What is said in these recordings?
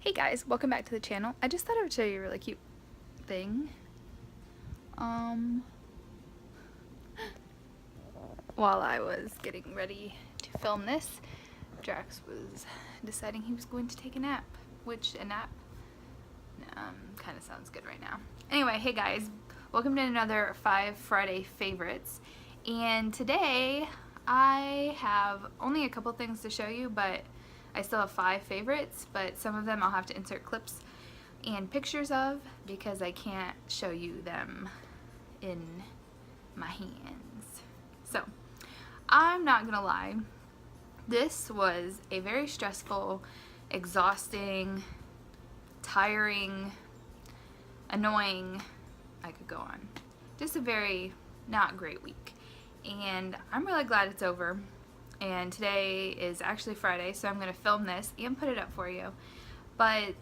Hey guys, welcome back to the channel. I just thought I would show you a really cute thing. While I was getting ready to film this, Drax was deciding he was going to take a nap, which a nap kind of sounds good right now. Anyway, hey guys, welcome to another 5 Friday favorites. And today I have only a couple things to show you, but I still have 5 favorites, but some of them I'll have to insert clips and pictures of because I can't show you them in my hands. So, I'm not gonna lie, this was a very stressful, exhausting, tiring, annoying, I could go on, just a very not great week. And I'm really glad it's over. And today is actually Friday, so I'm going to film this and put it up for you. But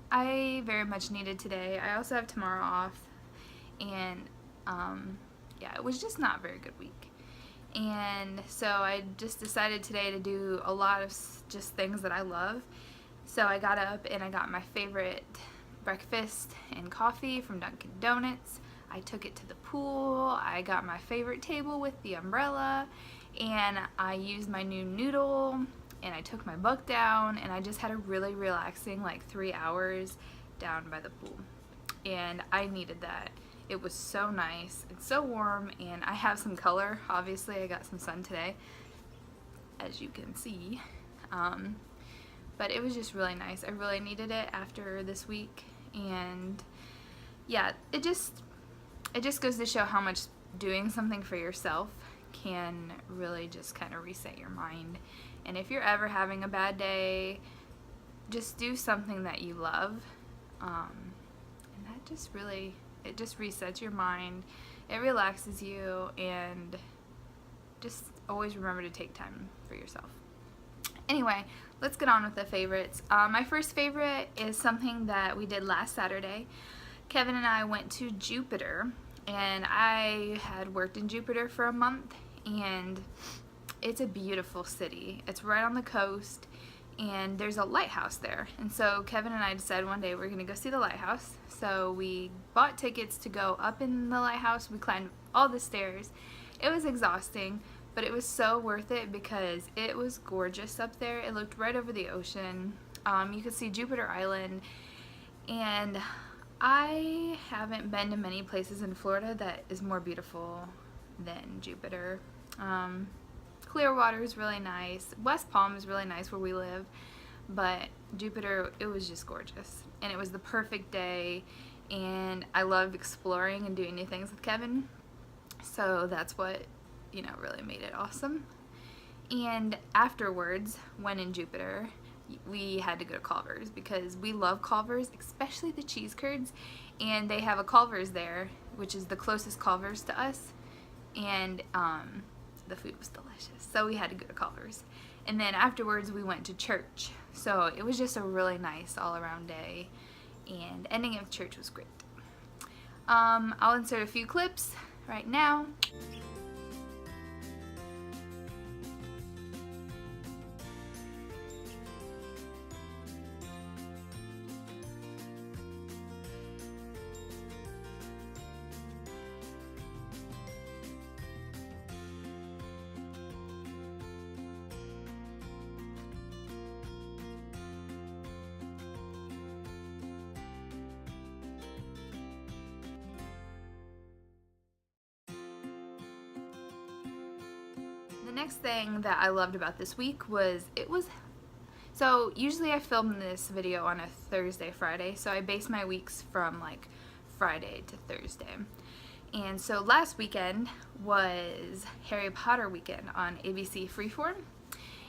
I very much needed today. I also have tomorrow off, and yeah, it was just not a very good week. And so I just decided today to do a lot of just things that I love. So I got up and I got my favorite breakfast and coffee from Dunkin' Donuts. I took it to the pool. I got my favorite table with the umbrella, and I used my new noodle, and I took my book down, and I just had a really relaxing like 3 hours down by the pool, and I needed that. It was so nice and so warm, and I have some color. Obviously I got some sun today, as you can see, but it was just really nice. I really needed it after this week, and yeah, it just goes to show how much doing something for yourself can really just kind of reset your mind. And if you're ever having a bad day, just do something that you love, and that just really, it just resets your mind, it relaxes you, and just always remember to take time for yourself. Anyway, let's get on with the favorites. My first favorite is something that we did last Saturday. Kevin and I went to Jupiter, and I had worked in Jupiter for a month, and it's a beautiful city. It's right on the coast, and there's a lighthouse there. And so Kevin and I decided one day we're gonna go see the lighthouse. So we bought tickets to go up in the lighthouse. We climbed all the stairs. It was exhausting, but it was so worth it because it was gorgeous up there. It looked right over the ocean. You could see Jupiter Island, and I haven't been to many places in Florida that is more beautiful than Jupiter. Clearwater is really nice. West Palm is really nice where we live, but Jupiter, it was just gorgeous. And it was the perfect day, and I love exploring and doing new things with Kevin. So that's what, you know, really made it awesome. And afterwards, when in Jupiter, we had to go to Culver's because we love Culver's, especially the cheese curds, and they have a Culver's there, which is the closest Culver's to us, and the food was delicious, so we had to go to Culver's. And then afterwards we went to church, so it was just a really nice all-around day, and ending of church was great. I'll insert a few clips right now. The next thing that I loved about this week was so usually I film this video on a Thursday, Friday, so I base my weeks from like Friday to Thursday. And so last weekend was Harry Potter weekend on ABC Freeform.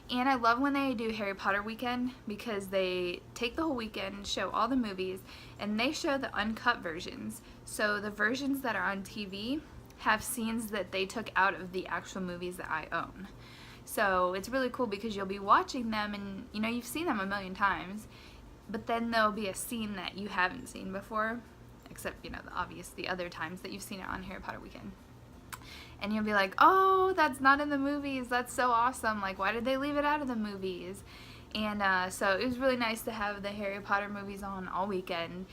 And I love when they do Harry Potter weekend because they take the whole weekend, show all the movies, and they show the uncut versions. So the versions that are on TV have scenes that they took out of the actual movies that I own. So it's really cool because you'll be watching them and you know you've seen them a million times, but then there'll be a scene that you haven't seen before, except you know the other times that you've seen it on Harry Potter weekend. And you'll be like, oh, that's not in the movies, that's so awesome, like why did they leave it out of the movies? And so it was really nice to have the Harry Potter movies on all weekend.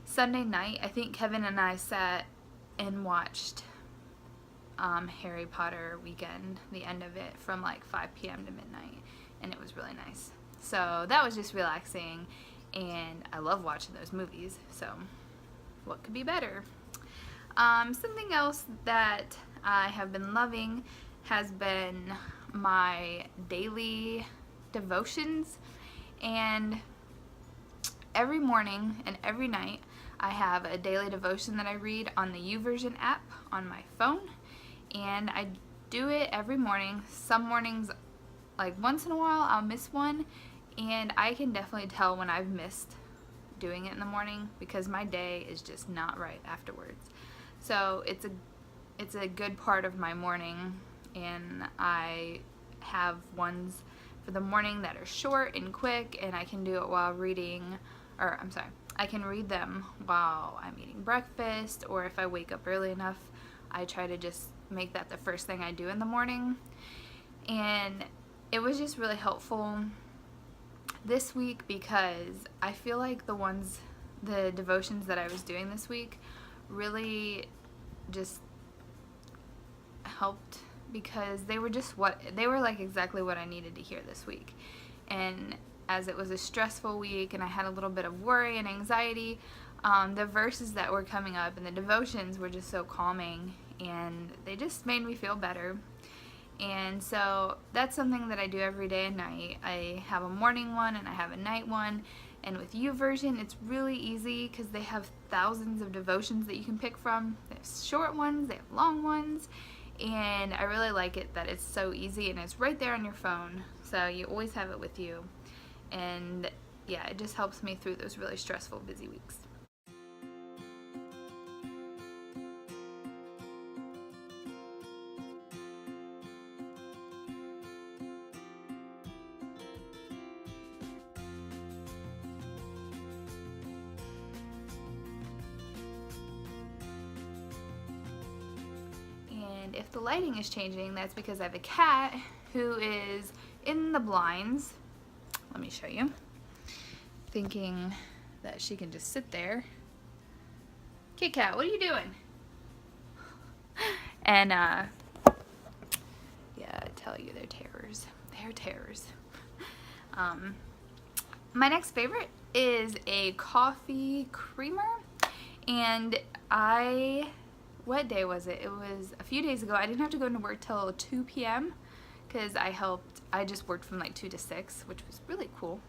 Sunday night, I think Kevin and I sat and watched Harry Potter weekend, the end of it, from like 5 p.m. to midnight, and it was really nice. So that was just relaxing, and I love watching those movies, so what could be better? Something else that I have been loving has been my daily devotions, and every morning and every night I have a daily devotion that I read on the YouVersion app on my phone, and I do it every morning. Some mornings, like once in a while, I'll miss one, and I can definitely tell when I've missed doing it in the morning because my day is just not right afterwards. So it's a good part of my morning, and I have ones for the morning that are short and quick, and I can do it while reading, or I'm sorry, I can read them while I'm eating breakfast, or if I wake up early enough, I try to just make that the first thing I do in the morning. And it was just really helpful this week because I feel like the devotions that I was doing this week really just helped because they were like exactly what I needed to hear this week. And as it was a stressful week and I had a little bit of worry and anxiety, the verses that were coming up and the devotions were just so calming, and they just made me feel better. And so that's something that I do every day and night. I have a morning one and I have a night one, and with YouVersion it's really easy because they have thousands of devotions that you can pick from. They have short ones, they have long ones, and I really like it that it's so easy and it's right there on your phone, so you always have it with you. And yeah, it just helps me through those really stressful, busy weeks. And if the lighting is changing, that's because I have a cat who is in the blinds. Let me show you. Thinking that she can just sit there. Kit Kat, what are you doing? And yeah, I tell you, they're terrors. They're terrors. My next favorite is a coffee creamer, and what day was it? It was a few days ago. I didn't have to go into work till 2 p.m. because I just worked from like 2 to 6, which was really cool.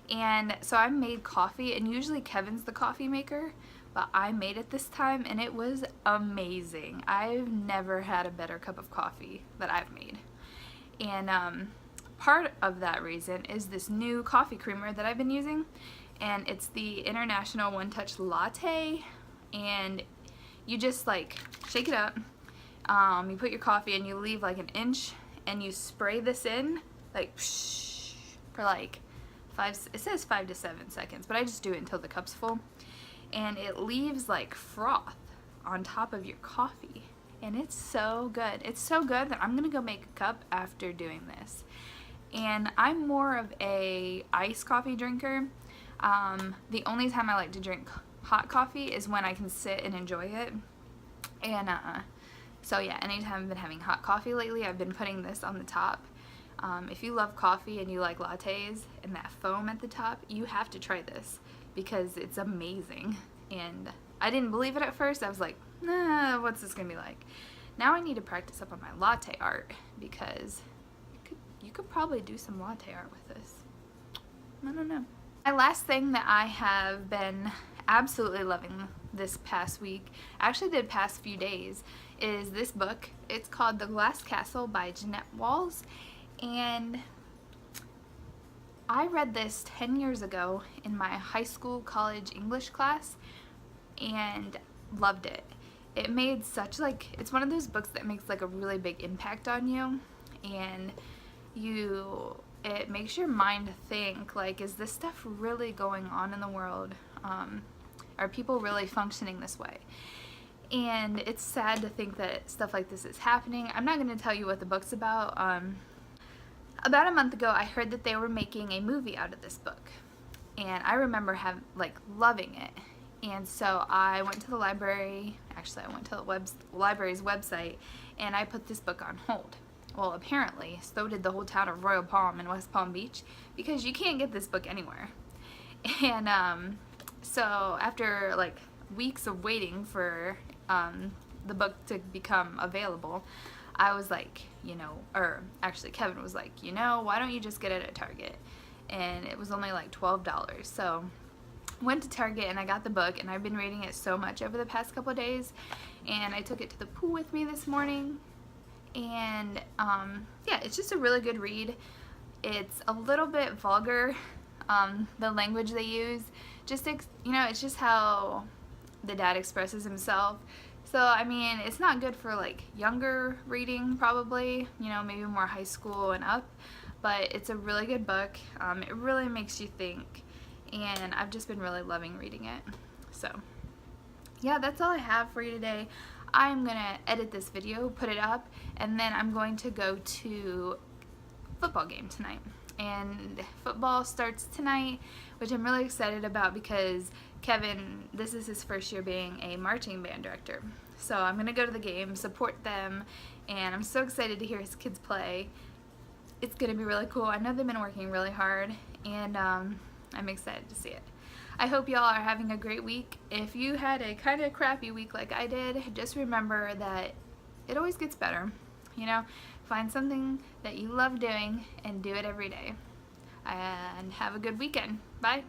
And so I made coffee, and usually Kevin's the coffee maker, but I made it this time and it was amazing. I've never had a better cup of coffee that I've made. And part of that reason is this new coffee creamer that I've been using, and it's the International One Touch Latte, and you just like shake it up, you put your coffee and you leave like an inch, and you spray this in like for like it says 5 to 7 seconds, but I just do it until the cup's full, and it leaves like froth on top of your coffee, and it's so good. It's so good that I'm gonna go make a cup after doing this. And I'm more of a iced coffee drinker. The only time I like to drink hot coffee is when I can sit and enjoy it. And so yeah, anytime I've been having hot coffee lately, I've been putting this on the top. If you love coffee and you like lattes and that foam at the top, you have to try this because it's amazing. And I didn't believe it at first. I was like, nah, what's this gonna be like? Now I need to practice up on my latte art because you could probably do some latte art with this. I don't know. My last thing that I have been absolutely loving this past week, actually the past few days, is this book. It's called The Glass Castle by Jeanette Walls, and I read this 10 years ago in my high school college English class and loved it. It made it's one of those books that makes like a really big impact on you, and it makes your mind think like, is this stuff really going on in the world? Are people really functioning this way? And it's sad to think that stuff like this is happening. I'm not going to tell you what the book's about. About a month ago, I heard that they were making a movie out of this book, and I remember loving it. And so I went to the library, actually I went to the library's website, and I put this book on hold. Well, apparently, so did the whole town of Royal Palm in West Palm Beach, because you can't get this book anywhere. And so after like weeks of waiting for the book to become available, I was like, or actually Kevin was like, why don't you just get it at Target? And it was only like $12. So went to Target and I got the book, and I've been reading it so much over the past couple of days, and I took it to the pool with me this morning, and yeah, it's just a really good read. It's a little bit vulgar, the language they use, just it's just how the dad expresses himself. So I mean, it's not good for like younger reading, probably, maybe more high school and up, but it's a really good book. It really makes you think, and I've just been really loving reading it. So yeah, that's all I have for you today. I'm gonna edit this video, put it up, and then I'm going to go to football game tonight. And football starts tonight, which I'm really excited about because Kevin, this is his first year being a marching band director. So I'm gonna go to the game, support them, and I'm so excited to hear his kids play. It's gonna be really cool. I know they've been working really hard, and I'm excited to see it. I hope y'all are having a great week. If you had a kind of crappy week like I did, just remember that it always gets better. Find something that you love doing and do it every day. And have a good weekend. Bye.